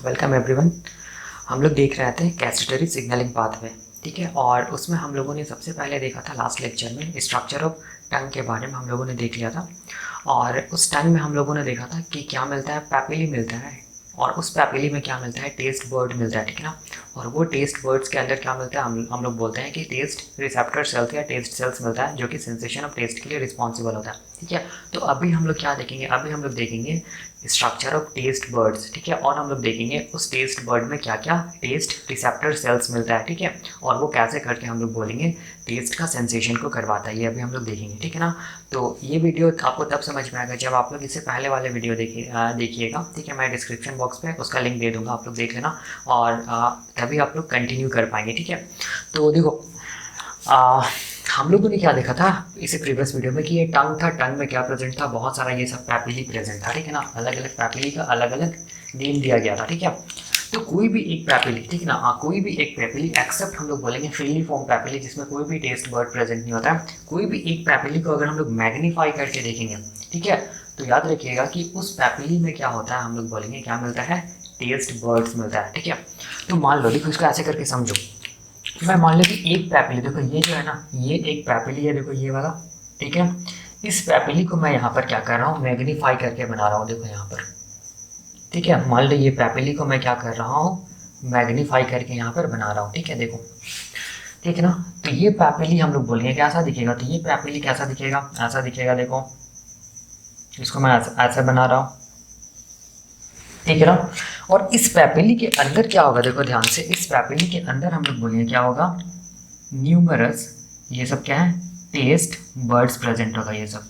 Welcome everyone. हम लोग देख रहे थे कैस्टरी सिग्नलिंग पाथवे, ठीक है। और उसमें हम लोगों ने सबसे पहले देखा था लास्ट लेक्चर में स्ट्रक्चर ऑफ टंग के बारे में हम लोगों ने देख लिया था। और उस टंग में हम लोगों ने देखा था कि क्या मिलता है, पैपिली मिलता है। और उस पैपिली में क्या मिलता है, टेस्ट बर्ड मिलता है, ठीक है ना। और वो टेस्ट बर्ड्स के अंदर क्या मिलता है, हम लोग बोलते हैं कि टेस्ट रिसेप्टर सेल्स या टेस्ट सेल्स मिलता है, जो कि सेंसेशन ऑफ टेस्ट के लिए रिस्पॉन्सिबल होता है, ठीक है। तो अभी हम लोग क्या देखेंगे, अभी हम लोग देखेंगे स्ट्रक्चर ऑफ टेस्ट बर्ड्स, ठीक है। और हम लोग देखेंगे उस टेस्ट बर्ड में क्या क्या टेस्ट रिसेप्टर सेल्स मिलता है, ठीक है। और वो कैसे करके हम लोग बोलेंगे टेस्ट का सेंसेशन को करवाता है, ये अभी हम लोग देखेंगे, ठीक है ना। तो ये वीडियो आपको तब समझ में आएगा जब आप लोग इससे पहले वाले वीडियो देखिएगा, ठीक है। मैं डिस्क्रिप्शन बॉक्स पे उसका लिंक दे दूंगा, आप लोग देख लेना और तभी आप लोग कंटिन्यू कर पाएंगे, ठीक है। तो देखो हम लोगों ने क्या देखा था इसे प्रीवियस वीडियो में कि ये टंग था, टंग में क्या प्रेजेंट था, बहुत सारा ये सब पैपिली प्रेजेंट था, ठीक है ना। अलग अलग पैपिली का अलग अलग नेम दिया गया था, ठीक है। तो कोई भी एक पैपिली, ठीक है ना, कोई भी एक पैपिली एक्सेप्ट हम लोग बोलेंगे फ्रीली फॉर्म पैपिली जिसमें कोई भी टेस्ट बर्ड प्रेजेंट नहीं होता है, कोई भी एक पैपिली को अगर हम लोग मैग्नीफाई करके देखेंगे, ठीक है, तो याद रखिएगा कि उस पैपिली में क्या होता है, हम लोग बोलेंगे क्या मिलता है, टेस्ट बर्ड्स मिलता है, ठीक है। तो मान लो, देखो इसको ऐसे करके समझो। मैं मान लेती एक पैपिली, देखो ये जो है ना, ये एक पैपिली है, देखो ये वाला, ठीक है। इस पैपिली को मैं यहाँ पर क्या कर रहा हूँ, मैग्नीफाई करके बना रहा हूँ, देखो यहाँ पर, ठीक है। मान लो ये पैपिली को मैं क्या कर रहा हूँ, मैग्नीफाई करके यहाँ पर बना रहा हूँ, ठीक है, देखो, ठीक है ना। तो ये पैपिली हम लोग बोलेंगे कैसा दिखेगा, तो ये पैपिली कैसा दिखेगा, ऐसा दिखेगा, देखो इसको मैं ऐसा बना रहा हूँ, ठीक है ना। और इस पैपिली के अंदर क्या होगा, देखो ध्यान से, इस पैपिली के अंदर हम लोग बोलेंगे क्या होगा, न्यूमरस, ये सब क्या है, टेस्ट बर्ड्स प्रेजेंट होगा, ये सब,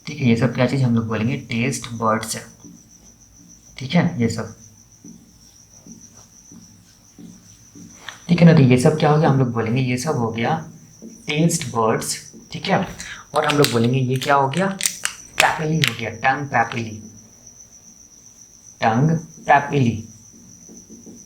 ठीक है। ये सब क्या चीज़ हम लोग बोलेंगे, टेस्ट बर्ड्स है, ठीक है, ये सब, ठीक है ना। तो ये सब क्या हो गया, हम लोग बोलेंगे ये सब हो गया टेस्ट बर्ड्स, ठीक है। और हम लोग बोलेंगे ये क्या हो गया, पैपिली हो गया, टंग पैपिली, टंग पैपिली,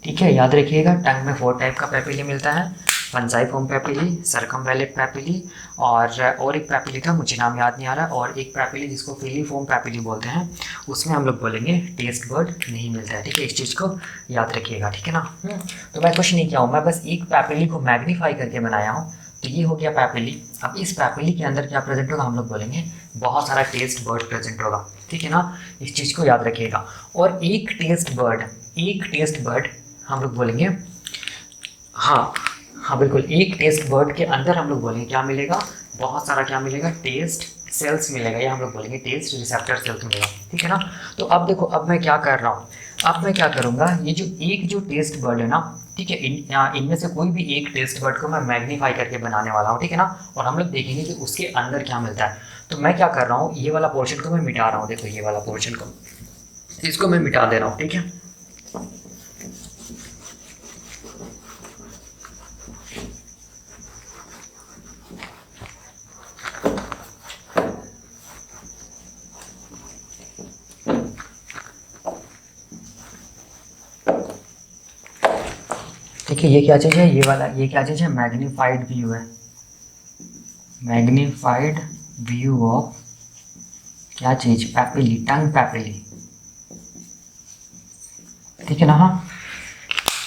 ठीक है। याद रखिएगा टंग में 4 टाइप का पैपिली मिलता है, फंजाइफॉर्म पैपिली, सरकमवैलेट पैपिली, और एक पैपिली था मुझे नाम याद नहीं आ रहा, और एक पैपिली जिसको फिलीफॉर्म पैपिली बोलते हैं, उसमें हम लोग बोलेंगे टेस्ट बर्ड नहीं मिलता है, ठीक है। इस चीज़ को याद रखिएगा, ठीक है ना। तो मैं कुछ नहीं किया हूँ, मैं बस एक पैपिली को मैग्नीफाई करके बनाया हूँ, तो ये हो गया पैपिली। अब इस पैपिली के अंदर क्या प्रेजेंट होगा, हम लोग बोलेंगे बहुत सारा टेस्ट बर्ड प्रेजेंट होगा, ठीक है ना। इस चीज़ को याद रखिएगा। और एक टेस्ट बर्ड हम लोग बोलेंगे, हाँ हाँ बिल्कुल, एक टेस्ट बर्ड के अंदर हम लोग बोलेंगे क्या मिलेगा, बहुत सारा क्या मिलेगा, टेस्ट सेल्स मिलेगा, या हम लोग बोलेंगे टेस्ट रिसेप्टर सेल्स मिलेगा, ठीक है ना। तो अब देखो, अब मैं क्या कर रहा हूँ, अब मैं क्या करूँगा, ये जो टेस्ट बर्ड है ना, ठीक है, इनमें से कोई भी एक टेस्ट बर्ड को मैं मैग्नीफाई करके बनाने वाला हूँ, ठीक है ना। और हम लोग देखेंगे कि उसके अंदर क्या मिलता है। तो मैं क्या कर रहा हूँ, ये वाला पोर्शन को मैं मिटा रहा हूँ, देखो ये वाला पोर्शन को, इसको मैं मिटा दे रहा हूँ, ठीक है। ठीक है, ये क्या चीज़ है, ये वाला, ये क्या चीज़ है, मैग्नीफाइड व्यू है, मैग्नीफाइड व्यू ऑफ क्या चीज़, पैपिली, टंग पैपिली, ठीक है ना। हाँ,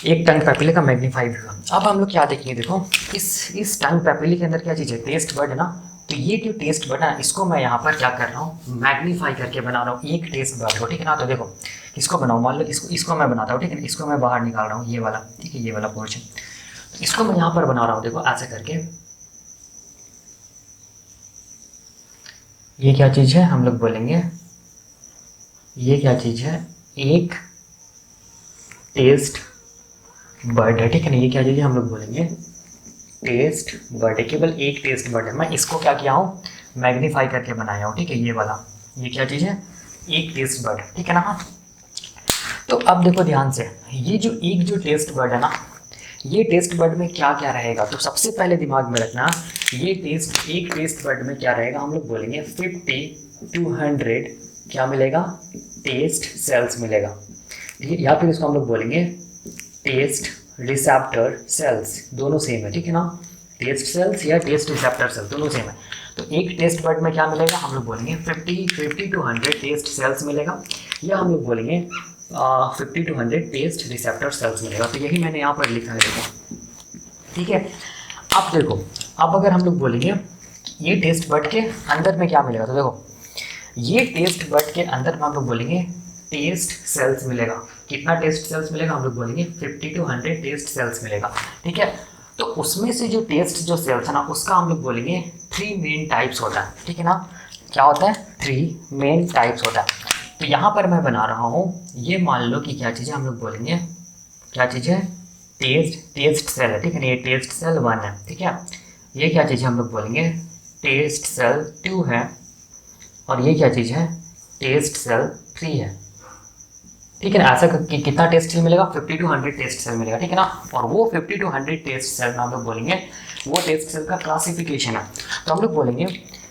एक टंग पैपिली का मैग्नीफाइड व्यू। अब हम लोग क्या देखेंगे, देखो इस टंग पैपिली के अंदर क्या चीज़ है, टेस्ट बर्ड है ना। तो ये जो टेस्ट बर्ड है, इसको मैं यहाँ पर क्या कर रहा हूँ, मैग्नीफाई करके बना रहा हूँ एक टेस्ट बर्ड को, ठीक है ना। तो देखो इसको बनाओ, मान लो इसको मैं बनाता हूँ, ठीक है ना। इसको मैं बाहर निकाल रहा हूँ, ये वाला, ठीक है, ये वाला पोर्शन, तो इसको मैं यहाँ पर बना रहा हूँ, देखो ऐसे करके। ये क्या चीज़ है, हम लोग बोलेंगे ये क्या चीज़ है, एक टेस्ट बर्ड है, ठीक है ना। ये क्या चीज़ है, हम लोग बोलेंगे टेस्ट बर्ड है, केवल एक टेस्ट बर्ड है। मैं इसको क्या किया हूँ, मैग्नीफाई करके बनाया हूँ, ठीक है, ये वाला, ये क्या चीज़ है, एक टेस्ट बर्ड, ठीक है ना। तो अब देखो ध्यान से, ये जो टेस्ट बर्ड है ना, ये टेस्ट बर्ड में क्या क्या रहेगा, तो सबसे पहले दिमाग में रखना, ये एक टेस्ट बर्ड में क्या रहेगा, हम लोग बोलेंगे 50 to 100 क्या मिलेगा, टेस्ट सेल्स मिलेगा, या फिर इसको हम लोग बोलेंगे टेस्ट रिसेप्टर सेल्स, दोनों सेम है, ठीक है ना। टेस्ट सेल्स या टेस्ट रिसेप्टर सेल्स दोनों सेम है। तो एक टेस्ट बर्ड में क्या मिलेगा, हम लोग बोलेंगे 50 to 100 टेस्ट सेल्स मिलेगा, या हम लोग बोलेंगे 50 to 100 टेस्ट रिसेप्टर सेल्स मिलेगा। तो यही मैंने यहाँ पर लिखा है, देखो, ठीक है। अब देखो, अब अगर हम लोग बोलेंगे ये टेस्ट बड के अंदर में क्या मिलेगा, तो देखो ये टेस्ट बड के अंदर में हम लोग बोलेंगे टेस्ट सेल्स मिलेगा। कितना टेस्ट सेल्स मिलेगा, हम लोग बोलेंगे 50 to 100 टेस्ट सेल्स मिलेगा, ठीक है। तो उसमें से जो टेस्ट जो सेल्स है ना, उसका हम लोग बोलेंगे 3 मेन टाइप्स होता है, ठीक है ना। क्या होता है, 3 मेन टाइप्स होता है। तो यहाँ पर मैं बना रहा हूँ, ये मान लो कि क्या चीज़ है, हम लोग बोलेंगे क्या चीज़ है, टेस्ट सेल है, ठीक है ना। ये टेस्ट सेल 1 है, ठीक है। ये क्या चीज़ है, हम लोग बोलेंगे टेस्ट सेल 2 है, और ये क्या चीज़ है, टेस्ट सेल 3 है, ठीक है ना। ऐसा कि कितना टेस्ट सेल मिलेगा, 50 to 100 टेस्ट सेल मिलेगा, ठीक है ना। और वो 50 to 100 टेस्ट सेल में हम लोग बोलेंगे वो टेस्ट सेल का क्लासिफिकेशन है। तो हम लोग बोलेंगे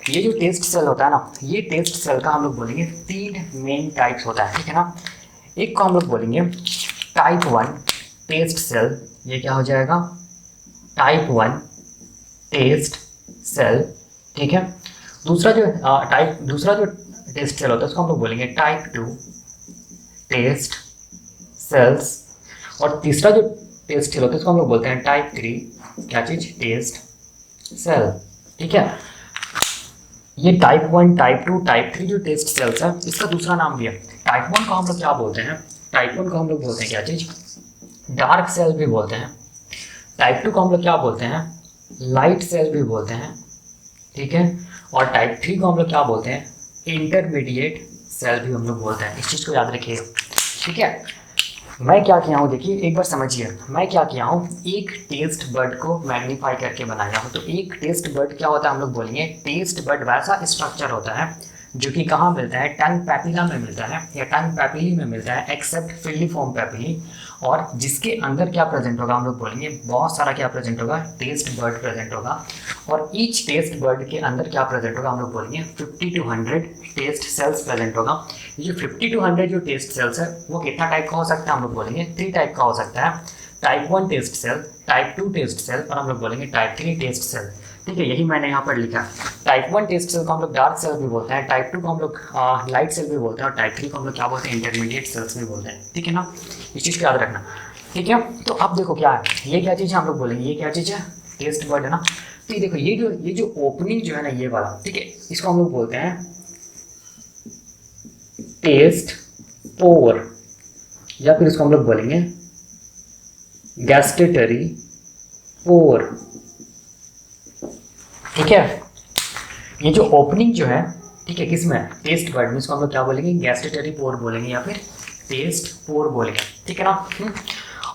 ये जो टेस्ट सेल होता है ना, ये टेस्ट सेल का हम लोग बोलेंगे 3 मेन टाइप्स होता है, ठीक है ना। एक को हम लोग बोलेंगे टाइप 1 टेस्ट सेल, ये क्या हो जाएगा, टाइप 1 टेस्ट सेल, ठीक है। दूसरा जो टेस्ट सेल होता है उसको हम लोग बोलेंगे टाइप 2 टेस्ट सेल्स, और तीसरा जो टेस्ट सेल होता है उसको हम लोग बोलते हैं टाइप 3 क्या चीज, टेस्ट सेल, ठीक है। ये टाइप 1, टाइप 2, टाइप 3 जो टेस्ट सेल्स है, इसका दूसरा नाम भी है। टाइप 1 को हम लोग क्या बोलते हैं, टाइप 1 को हम लोग बोलते हैं क्या चीज, डार्क सेल भी बोलते हैं। टाइप 2 को हम लोग क्या बोलते हैं, लाइट सेल भी बोलते हैं, ठीक है। और टाइप 3 को हम लोग क्या बोलते हैं, इंटरमीडिएट सेल भी हम लोग बोलते हैं। इस चीज़ को याद रखिए, ठीक है। मैं क्या किया हूँ, देखिए एक बार समझिए, मैं क्या किया हूँ, एक टेस्ट बर्ड को मैग्नीफाई करके बनाया हूँ। तो एक टेस्ट बर्ड क्या होता है, हम लोग बोलेंगे टेस्ट बर्ड वैसा स्ट्रक्चर होता है जो कि कहाँ मिलता है, टंग पैपिला में मिलता है, या टंग पैपिली में मिलता है, एक्सेप्ट फिलिफॉर्म पैपिली। और जिसके अंदर क्या प्रेजेंट होगा, हम लोग बोलेंगे बहुत सारा क्या प्रेजेंट होगा, टेस्ट बर्ड प्रेजेंट होगा। और ईच टेस्ट बर्ड के अंदर क्या प्रेजेंट होगा, हम लोग बोलेंगे 50 to 100 टेस्ट सेल्स प्रेजेंट होगा। ये जो 50 to 100 जो टेस्ट सेल्स है वो कितना टाइप का हो सकता है, हम लोग बोलेंगे 3 टाइप का हो सकता है। Type 1 taste cell, type 2 taste cell, और हम लोग बोलेंगे टाइप 3 टेस्ट सेल, ठीक है। यही मैंने यहाँ पर लिखा। टाइप 1 टेस्ट सेल को हम लोग डार्क सेल भी बोलते हैं, टाइप 2 को हम लोग लाइट सेल भी बोलते हैं, और टाइप 3 को हम लोग क्या बोलते हैं, इंटरमीडिएट सेल्स भी बोलते हैं, ठीक है ना। इस चीज़ को याद रखना, ठीक है। तो अब देखो क्या है, ये क्या चीज़ है, हम लोग बोलेंगे ये क्या चीज़ है, टेस्ट बर्ड है ना। तो ये देखो ये जो ओपनिंग जो है ना, ये वाला, ठीक है, इसको हम लोग बोलते हैं टेस्ट पोर, या फिर इसको हम लोग बोलेंगे गैस्ट्रेटरी पोर, ठीक है। ये जो ओपनिंग जो है, ठीक है, किसमें, टेस्ट बर्ड में, इसको हम लोग क्या बोलेंगे, गैस्ट्रेटरी पोर बोलेंगे, या फिर टेस्ट पोर बोलेंगे, ठीक है ना।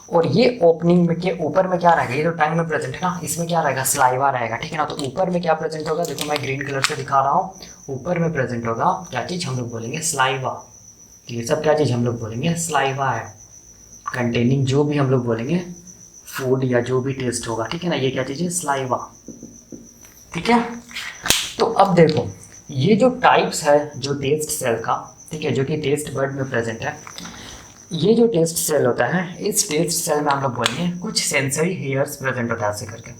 और ये ओपनिंग में के ऊपर में क्या रहेगा, ये तो टंग में प्रेजेंट है ना, इसमें क्या रहेगा, सलाइवा रहेगा, ठीक है ना। तो ऊपर में क्या प्रेजेंट होगा, देखो मैं ग्रीन कलर से दिखा रहा हूँ, ऊपर में प्रेजेंट होगा क्या चीज़, हम लोग बोलेंगे सलाइवा। ये सब क्या चीज़ हम लोग बोलेंगे, सलाइवा है, कंटेनिंग जो भी हम लोग बोलेंगे फूड या जो भी टेस्ट होगा, ठीक है ना। ये क्या चीज़ है, सलाइवा, ठीक है। तो अब देखो ये जो टाइप्स है जो टेस्ट सेल का, ठीक है, जो कि टेस्ट बर्ड में प्रेजेंट है, ये जो टेस्ट सेल होता है, इस टेस्ट सेल में हम लोग बोलेंगे कुछ सेंसरी हेयर्स प्रेजेंट होता है ऐसे करके।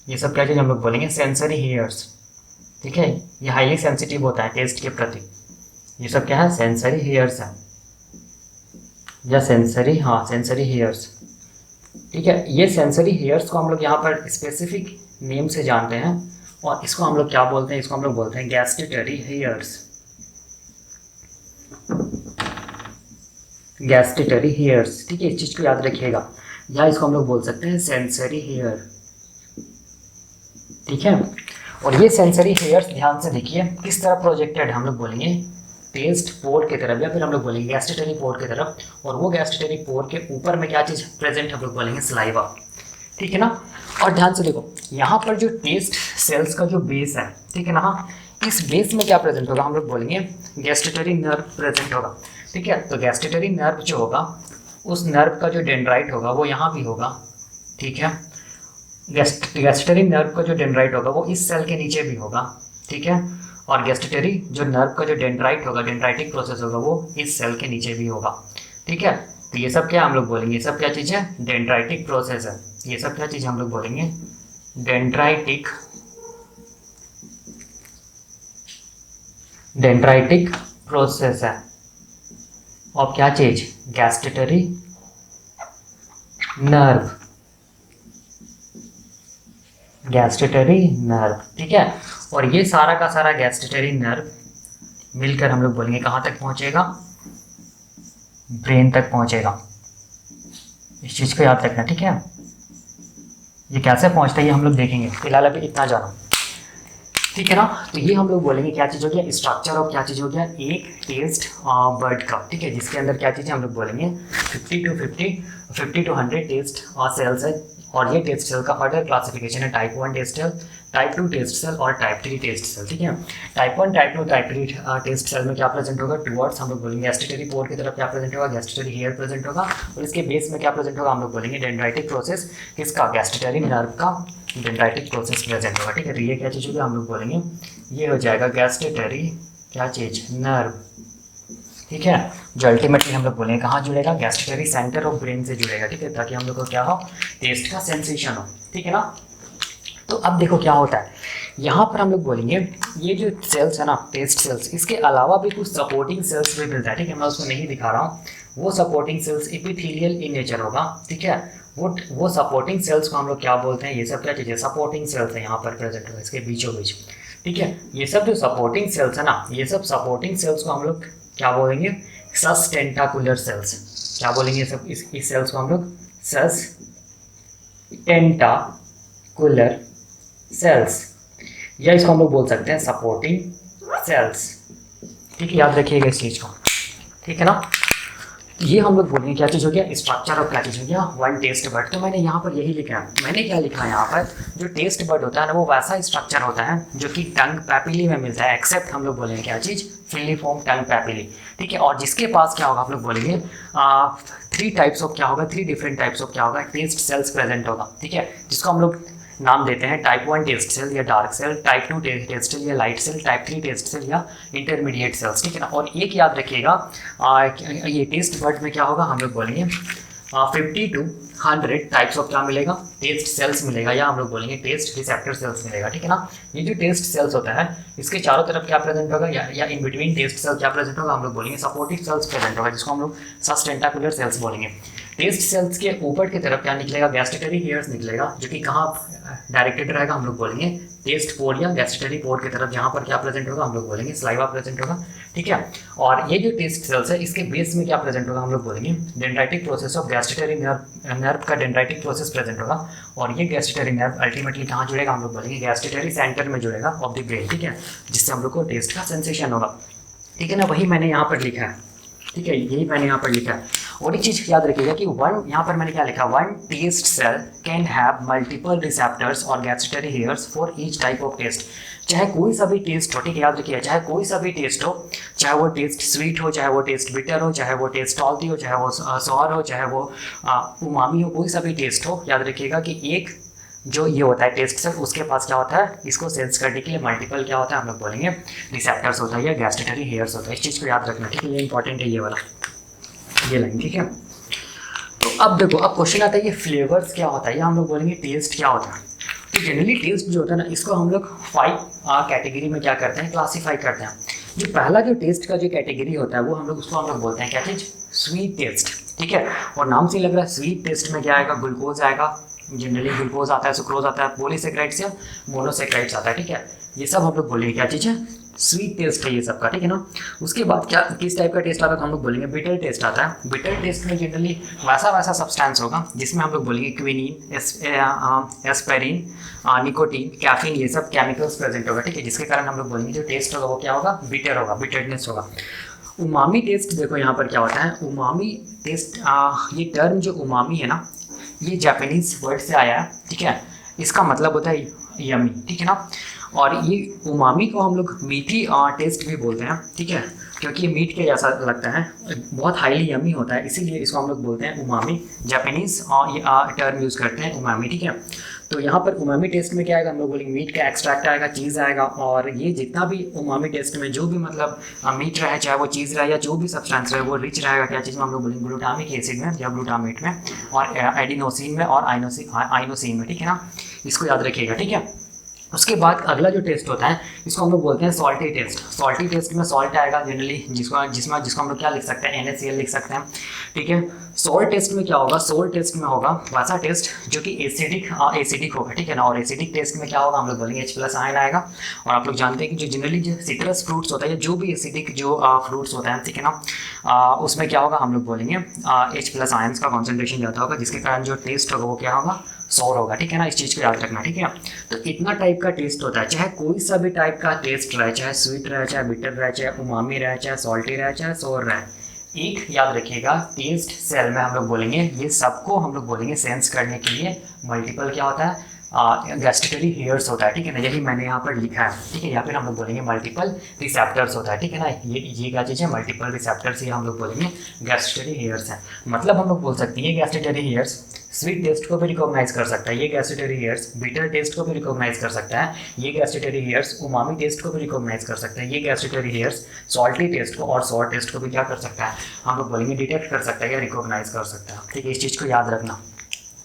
ये सब क्या चीज़ हम लोग बोलेंगे, सेंसरी हेयर्स, ठीक है। ये हाईली सेंसिटिव होता है टेस्ट के प्रति। ये सब क्या है, सेंसरी हेयर्स है, या सेंसरी, हाँ सेंसरी हेयर्स, ठीक है। ये सेंसरी हेयर्स को हम लोग यहाँ पर स्पेसिफिक नेम से जानते हैं, और इसको हम लोग क्या बोलते हैं, इसको हम लोग बोलते हैं गैस्ट्रेटरी हेयर्स, गैस्ट्रेटरी हेयर्स, ठीक है। इस चीज़ को याद रखिएगा, या इसको हम लोग बोल सकते हैं सेंसरी हेयर, ठीक है। और ये सेंसरी हेयर्स ध्यान से देखिए किस तरह प्रोजेक्टेड, हम लोग बोलेंगे टेस्ट पोर की तरफ, या फिर हम लोग बोलेंगे गैस्ट्रेटरी पोर की तरफ। और वो गैस्ट्रेटरी पोर के ऊपर में क्या चीज़ प्रेजेंट, हम लोग बोलेंगे सलाइवा, ठीक है ना। और ध्यान से देखो यहाँ पर जो टेस्ट सेल्स का जो बेस है, ठीक है ना, इस बेस में क्या प्रेजेंट होगा, हम लोग बोलेंगे गैस्ट्रेटरी नर्व प्रेजेंट होगा, ठीक है। तो गैस्ट्रेटरी नर्व जो होगा, उस नर्व का जो डेंड्राइट होगा वो यहाँ भी होगा, ठीक है। गैस्ट्रेटरी नर्व का जो डेंड्राइट होगा वो इस सेल के नीचे भी होगा, ठीक है। और गैस्ट्रेटरी जो नर्व का जो डेंड्राइट होगा, डेंड्राइटिक प्रोसेस होगा, वो इस सेल के नीचे भी होगा, ठीक है। तो ये सब क्या हम लोग बोलेंगे, ये सब क्या चीज़ है, डेंड्राइटिक प्रोसेस है। ये सब क्या चीज़ हम लोग बोलेंगे, डेंड्राइटिक प्रोसेस है, ऑफ क्या चीज, गैस्टेटरी नर्व, गैस्टेटरी नर्व, ठीक है। और ये सारा का सारा गैस्टेटरी नर्व मिलकर हम लोग बोलेंगे कहाँ तक पहुँचेगा, ब्रेन तक पहुँचेगा। इस चीज़ को याद रखना, ठीक है। ये कैसे पहुँचता है ये हम लोग देखेंगे, फिलहाल अभी इतना जानो, ठीक है ना। तो ये हम लोग बोलेंगे क्या चीज़ हो गया, स्ट्रक्चर ऑफ क्या चीज़ हो गया, एक टेस्ट बर्ड का, ठीक है, जिसके अंदर क्या चीज़ है हम लोग बोलेंगे 50 to 100 टेस्ट सेल्स है। और ये टेस्ट सेल का फर्दर क्लासिफिकेशन है type 1 taste cell, type 2 taste cell और टाइप 3 टेस्ट सेल, ठीक है। Type 1, type 2, type 3 taste cell में क्या प्रेजेंट होगा, टुवर्ड्स हम लोग बोलेंगे गैस्ट्रेटरी पोर की तरफ क्या प्रेजेंट होगा, गैस्ट्रेटरी हेयर प्रेजेंट होगा। और इसके बेस में क्या प्रेजेंट होगा, हम लोग बोलेंगे डेंड्राइटिक प्रोसेस, किसका, गैस्ट्रेटरी नर्व का डेंड्राइटिक प्रोसेस प्रेजेंट होगा, ठीक है। तो ये क्या चीज़ होगी, हम लोग बोलेंगे ये हो जाएगा गैस्ट्रेटरी क्या चीज़, नर्व, ठीक है। जो अल्टीमेटली हम लोग बोलेंगे कहाँ जुड़ेगा, गैस्ट्रेटरी सेंटर ऑफ ब्रेन से जुड़ेगा, ठीक है, ताकि हम लोग को क्या हो, टेस्ट का सेंसेशन हो, ठीक है ना। तो अब देखो क्या होता है, यहाँ पर हम लोग बोलेंगे ये जो सेल्स है ना, टेस्ट सेल्स, इसके अलावा भी कुछ सपोर्टिंग सेल्स भी मिलता है, ठीक है। मैं उसको नहीं दिखा रहा हूँ, वो supporting sales epithelial in nature होगा, ठीक है। वो सपोर्टिंग सेल्स को हम लोग क्या बोलते हैं, ये सब क्या चीज़ें सपोर्टिंग सेल्स है, यहाँ पर प्रेजेंट होगा इसके बीचों बीच, ठीक है। ये सब जो सपोर्टिंग सेल्स है ना, ये सब सपोर्टिंग सेल्स को हम लोग क्या बोलेंगे, सस्टेंटाकुलर सेल्स, क्या बोलेंगे सब इस सेल्स को हम लोग सस्टेंटाकुलर सेल्स, या इसको हम लोग बोल सकते हैं सपोर्टिंग सेल्स, ठीक है। याद रखिएगा इस चीज़ को, ठीक है ना। ये हम लोग बोलेंगे क्या चीज़ हो गया, स्ट्रक्चर ऑफ क्या चीज़ हो गया, वन टेस्ट बर्ड। तो मैंने यहाँ पर यही लिखा है, मैंने क्या लिखा है यहाँ पर, जो टेस्ट बर्ड होता है ना वो वैसा स्ट्रक्चर होता है जो कि टंग पैपिली में मिलता है, एक्सेप्ट हम लोग बोलेंगे क्या चीज़, फिलिफॉर्म टंग पैपिली, ठीक है। और जिसके पास क्या होगा, आप लोग बोलेंगे 3 टाइप्स ऑफ क्या होगा, 3 डिफरेंट टाइप्स ऑफ क्या होगा, टेस्ट सेल्स प्रेजेंट होगा, ठीक है, जिसको हम लोग नाम देते हैं टाइप 1 टेस्ट सेल या dark cell, type 2 taste cell या light cell, type 3 taste cell या इंटरमीडिएट सेल्स, ठीक है ना। और एक याद रखिएगा, ये टेस्ट बर्ड में क्या होगा, हम लोग बोलेंगे 50 to 100 टाइप्स ऑफ क्या मिलेगा, टेस्ट सेल्स मिलेगा, या हम लोग बोलेंगे टेस्ट रिसेप्टर सेल्स मिलेगा, ठीक है ना। ये जो टेस्ट सेल्स होता है इसके चारों तरफ क्या प्रेजेंट होगा, या इन बिटवीन टेस्ट सेल क्या प्रेजेंट होगा, हम लोग बोलेंगे सपोर्टिव सेल्स प्रेजेंट होगा, जिसको हम लोग सस्टेंटाकुलर सेल्स बोलेंगे। टेस्ट सेल्स के ऊपर की तरफ क्या निकलेगा, गैस्ट्रेटरी हेयर्स निकलेगा, जो कि कहाँ डायरेक्टेड रहेगा, हम लोग बोलेंगे टेस्ट पोर या गैस्ट्रेटरी पोर की तरफ, जहाँ पर क्या प्रेजेंट होगा, हम लोग बोलेंगे स्लाइवा प्रेजेंट होगा, ठीक है। और ये जो टेस्ट सेल्स है इसके बेस में क्या प्रेजेंट होगा, हम लोग बोलेंगे डेंड्राइटिक प्रोसेस ऑफ गैस्ट्रेटरी नर्व का डेंड्राइटिक प्रोसेस प्रेजेंट होगा। और ये गैस्ट्रेटरी नर्व अल्टीमेटली कहाँ जुड़ेगा, हम लोग बोलेंगे गैस्ट्रेटरी सेंटर में जुड़ेगा ऑफ द ब्रेन, ठीक है, जिससे हम लोग को टेस्ट का सेंसेशन होगा, ठीक है ना। वही मैंने यहाँ पर लिखा है, ठीक है, यही मैंने यहाँ पर लिखा है। और एक चीज़ याद रखिएगा कि यहाँ पर मैंने क्या लिखा, one taste cell can have multiple receptors और gustatory hairs for each type of taste. चाहे कोई सा भी टेस्ट हो, ठीक है, याद रखिएगा, चाहे कोई सा भी टेस्ट हो, चाहे वो टेस्ट स्वीट हो, चाहे वो टेस्ट बिटर हो, चाहे वो टेस्ट सॉल्टी हो, चाहे वो सॉर हो, चाहे वो उमामी हो, कोई सा भी टेस्ट हो, याद रखिएगा कि एक जो ये होता है टेस्ट सेल, उसके पास क्या होता है, इसको सेंस करने के लिए मल्टीपल क्या होता है, हम लोग बोलेंगे रिसेप्टर्स होता है या गैस्ट्रेटरी हेयर्स होता है। इस चीज़ को याद रखना, ठीक है, ये इंपॉर्टेंट है, ये वाला ये लाइन, ठीक है। तो अब देखो, अब क्वेश्चन आता है ये फ्लेवर्स क्या होता है, या हम लोग बोलेंगे टेस्ट क्या होता है। तो जनरली टेस्ट जो होता है ना, इसको हम लोग 5 कैटेगरी में क्या करते हैं, क्लासीफाई करते हैं। जो पहला जो टेस्ट का जो कैटेगरी होता है वो हम लोग उसको हम लोग बोलते हैं क्या चीज़, स्वीट टेस्ट, ठीक है। और नाम से लग रहा है स्वीट टेस्ट में क्या आएगा, ग्लूकोज आएगा, जनरली ग्लूकोज आता है, सुक्रोज आता है, पॉलीसेक्राइड्स या मोनोसेक्राइड्स आता है, ठीक है। ये सब हम लोग बोलेंगे क्या चीज़ है, स्वीट टेस्ट है ये सब का, ठीक है ना। उसके बाद क्या किस टाइप का टेस्ट आता है, तो हम लोग बोलेंगे बिटर टेस्ट आता है। बिटर टेस्ट में जनरली वैसा सब्सटेंस होगा जिसमें हम लोग बोलेंगे क्विनीन, एस्पेरिन, निकोटीन, कैफीन, ये सब केमिकल्स प्रेजेंट होगा, ठीक है, जिसके कारण हम लोग बोलेंगे जो टेस्ट होगा वो क्या होगा, बिटर होगा, बिटरनेस होगा। उमामी टेस्ट देखो यहाँ पर क्या होता है, उमामी टेस्ट, ये टर्म जो उमामी है ना, ये जापानीज वर्ड से आया है, ठीक है। इसका मतलब होता है यमी, ठीक है ना। और ये उमामी को हम लोग मीठी टेस्ट भी बोलते हैं, ठीक है, क्योंकि ये मीट के जैसा लगता है, बहुत हाईली यमी होता है, इसीलिए इसको हम लोग बोलते हैं उमामी। जापानीज ये टर्म यूज़ करते हैं उमामी, ठीक है। तो यहाँ पर उमामी टेस्ट में क्या आएगा, हम लोग बोलेंगे मीट का एक्सट्रैक्ट आएगा, चीज़ आएगा। और ये जितना भी उमामी टेस्ट में जो भी मतलब मीट रहे, चाहे वो चीज़ रहे या जो भी सब्सटेंस रहे, वो रिच रहेगा क्या चीज़ में, हम लोग बोलेंगे ग्लूटामिक एसिड में या ग्लूटामेट में, और एडिनोसिन में और आइनोसिन में, ठीक है ना। इसको याद रखिएगा, ठीक है। उसके बाद अगला जो टेस्ट होता है इसको हम लोग बोलते हैं सॉल्टी टेस्ट। सॉल्टी टेस्ट में सॉल्ट आएगा जनरली, जिसको हम लोग क्या लिख सकते हैं, NaCl लिख सकते हैं, ठीक है। सॉल्ट टेस्ट में क्या होगा, सॉल्ट टेस्ट में होगा वैसा टेस्ट जो कि एसिडिक होगा, ठीक है ना। और एसिडिक टेस्ट में क्या होगा, हम लोग बोलेंगे H+ आयन आएगा। और आप लोग जानते हैं कि जो जनरली जो सिट्रस फ्रूट्स होता है, जो भी एसिडिक जो फ्रूट्स होता है, ठीक है ना, उसमें क्या होगा, हम लोग बोलेंगे H+ आयन्स का कॉन्सेंट्रेशन ज़्यादा होगा, जिसके कारण जो टेस्ट होगा वो क्या होगा, सॉर होगा, ठीक है ना। इस चीज़ को याद रखना, ठीक है। तो इतना टाइप का टेस्ट होता है, चाहे कोई सा भी टाइप का टेस्ट रहे, चाहे स्वीट रहे, चाहे बिटर रहे, चाहे उमामी रहे, चाहे सॉल्टी रहे, चाहे सोर रहे। एक याद रखिएगा, टेस्ट सेल में हम लोग बोलेंगे ये सबको हम लोग बोलेंगे सेंस करने के लिए मल्टीपल क्या होता है, गैस्ट्रेटरी हेयर्स होता है, ठीक है ना। यही मैंने यहाँ पर लिखा है, ठीक है। या फिर हम लोग बोलेंगे मल्टीपल रिसेप्टर्स होता है, ठीक है ना। ये क्या चीज़ है, मल्टीपल रिसेप्टर्स, ये हम लोग बोलेंगे गैस्ट्रेटरी हेयर्स है। मतलब हम लोग बोल सकते हैं ये गैस्ट्रेटरी हेयर्स स्वीट टेस्ट को भी रिकॉग्नाइज कर सकता है, ये गैस्ट्रेटरी हेयर्स बिटर टेस्ट को भी रिकॉग्नाइज कर सकता है, ये गैस्ट्रेटरी हेयर्स उमामी टेस्ट को भी रिकॉग्नाइज कर सकता है, ये गैस्ट्रेटरी हेयर्स सॉल्टी टेस्ट को और सॉर टेस्ट को भी क्या कर सकता है, हम लोग बोलेंगे डिटेक्ट कर सकता है या रिकॉग्नाइज कर सकता है, ठीक है। इस चीज़ को याद रखना,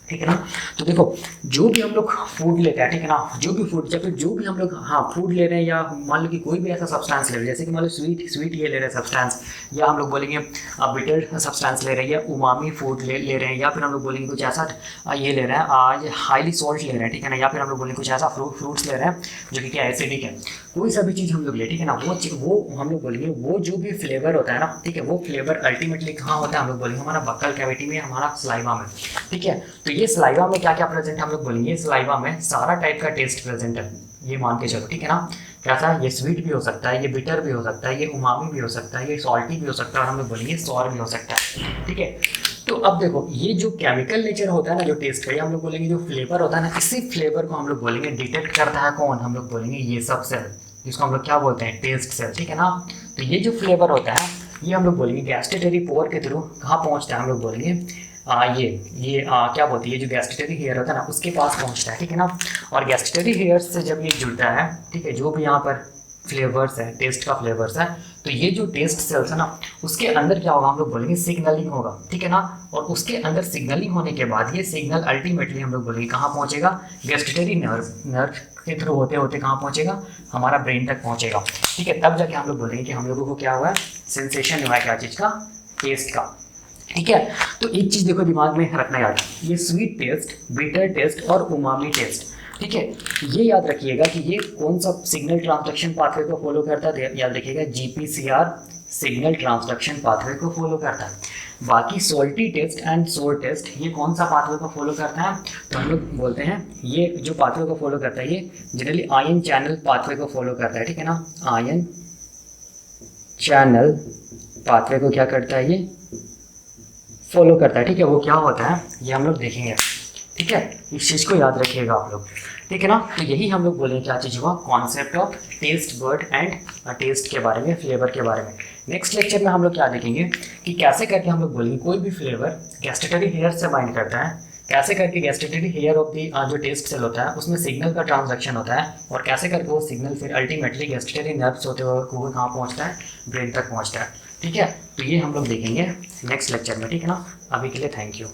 ठीक है ना। तो देखो जो भी हम लोग फूड लेते हैं, ठीक है ना, जो भी फूड या फिर जो भी हम लोग फूड ले रहे हैं, या मान लो कि कोई भी ऐसा सब्सटेंस ले रहे हैं, जैसे कि मान लो स्वीट ये ले रहे हैं सब्सटेंस, या हम लोग बोलेंगे बिटर सब्सटेंस ले रहे हैं, या उमामी फूड ले रहे हैं, या फिर हम लोग बोलेंगे कुछ ऐसा ये ले रहे हैं आज हाईली सॉल्ट ले रहे हैं, ठीक है ना, या फिर हम लोग बोलेंगे कुछ ऐसा फ्रूट्स ले रहे हैं जो कि क्या एसिडिक है, कोई सा भी चीज़ हम लोग ले, ठीक है ना, वो हम लोग बोलेंगे वो जो भी फ्लेवर होता है ना, ठीक है, वो फ्लेवर अल्टीमेटली कहाँ होता है, हम लोग बोलेंगे हमारा बक्कल कैविटी में, हमारा सलाइवा में, ठीक है। तो ये सलाइवा में क्या क्या प्रेजेंट है, हम लोग बोलेंगे सलाइवा में सारा टाइप का टेस्ट प्रेजेंट है, ये मान के चलो, ठीक है ना। कैसा है, ये स्वीट भी हो सकता है, ये बिटर भी हो सकता है, ये उमामी भी हो सकता है, ये सॉल्टी भी हो सकता है, और हम लोग बोलेंगे सॉर भी हो सकता है, ठीक है। तो अब देखो ये जो केमिकल नेचर होता है ना, जो टेस्ट का, हम लोग बोलेंगे जो फ्लेवर होता है ना, इसी फ्लेवर को हम लोग बोलेंगे डिटेक्ट करता है कौन, हम लोग बोलेंगे ये सब सेल, जिसको हम लोग क्या बोलते हैं, टेस्ट सेल, ठीक है ना। तो ये जो फ्लेवर होता है ये हम लोग बोलेंगे गैस्ट्रेटरी पोर के थ्रू कहाँ पहुँचता है, हम लोग बोलेंगे क्या बोलते हैं, ये जो गैस्ट्रेटरी हेयर होता है ना उसके पास पहुंचता है, ठीक है ना। और गैस्ट्रेटरी हेयर से जब ये जुड़ता है, ठीक है, जो भी यहाँ पर फ्लेवर्स है, टेस्ट का फ्लेवर्स है, तो ये जो टेस्ट सेल्स है ना उसके अंदर क्या होगा, हम लोग बोलेंगे सिग्नलिंग होगा, ठीक है ना। और उसके अंदर सिग्नलिंग होने के बाद ये सिग्नल अल्टीमेटली हम लोग बोलेंगे कहाँ पहुँचेगा, गैस्ट्रेटरी नर्व के थ्रू होते होते कहाँ पहुँचेगा, हमारा ब्रेन तक पहुँचेगा, ठीक है। तब जाके हम लोग बोलेंगे कि हम लोगों को क्या हुआ है, सेंसेशन हुआ है, क्या चीज़ का, टेस्ट का, ठीक है। तो एक चीज़ देखो दिमाग में रखना याद, ये स्वीट टेस्ट, बिटर टेस्ट और उमामी टेस्ट, ठीक है, ये याद रखिएगा कि ये कौन सा सिग्नल ट्रांसडक्शन पाथवे को फॉलो करता है, याद रखिएगा GPCR सिग्नल ट्रांसडक्शन पाथवे को फॉलो करता है। बाकी salty taste and sour taste ये कौन सा पाथवे को फॉलो करता है, तो हम लोग बोलते हैं ये जो पाथवे को फॉलो करता है ये जनरली आयन चैनल पाथवे को फॉलो करता है, ठीक है ना। आयन चैनल पाथवे को क्या करता है, ये फॉलो करता है, ठीक है। वो क्या होता है ये हम लोग देखेंगे, ठीक है। इस चीज़ को याद रखिएगा आप लोग, ठीक है ना। तो यही हम लोग बोलेंगे क्या चीज़ हुआ, concept of taste bud and taste के बारे में, फ्लेवर के बारे में। नेक्स्ट लेक्चर में हम लोग क्या देखेंगे कि कैसे करके हम लोग बोलेंगे कोई भी फ्लेवर गैस्ट्रेटरी हेयर से बाइंड करता है, कैसे करके गैस्ट्रेटरी हेयर ऑफ दी जो टेस्ट सेल होता है उसमें सिग्नल का ट्रांजैक्शन होता है, और कैसे करके वो सिग्नल फिर अल्टीमेटली गैस्ट्रेटरी नर्व्स होते हुए वो कहाँ पहुँचता है, ब्रेन तक पहुँचता है, ठीक है। तो ये हम लोग देखेंगे नेक्स्ट लेक्चर में, ठीक है ना। अभी के लिए थैंक यू।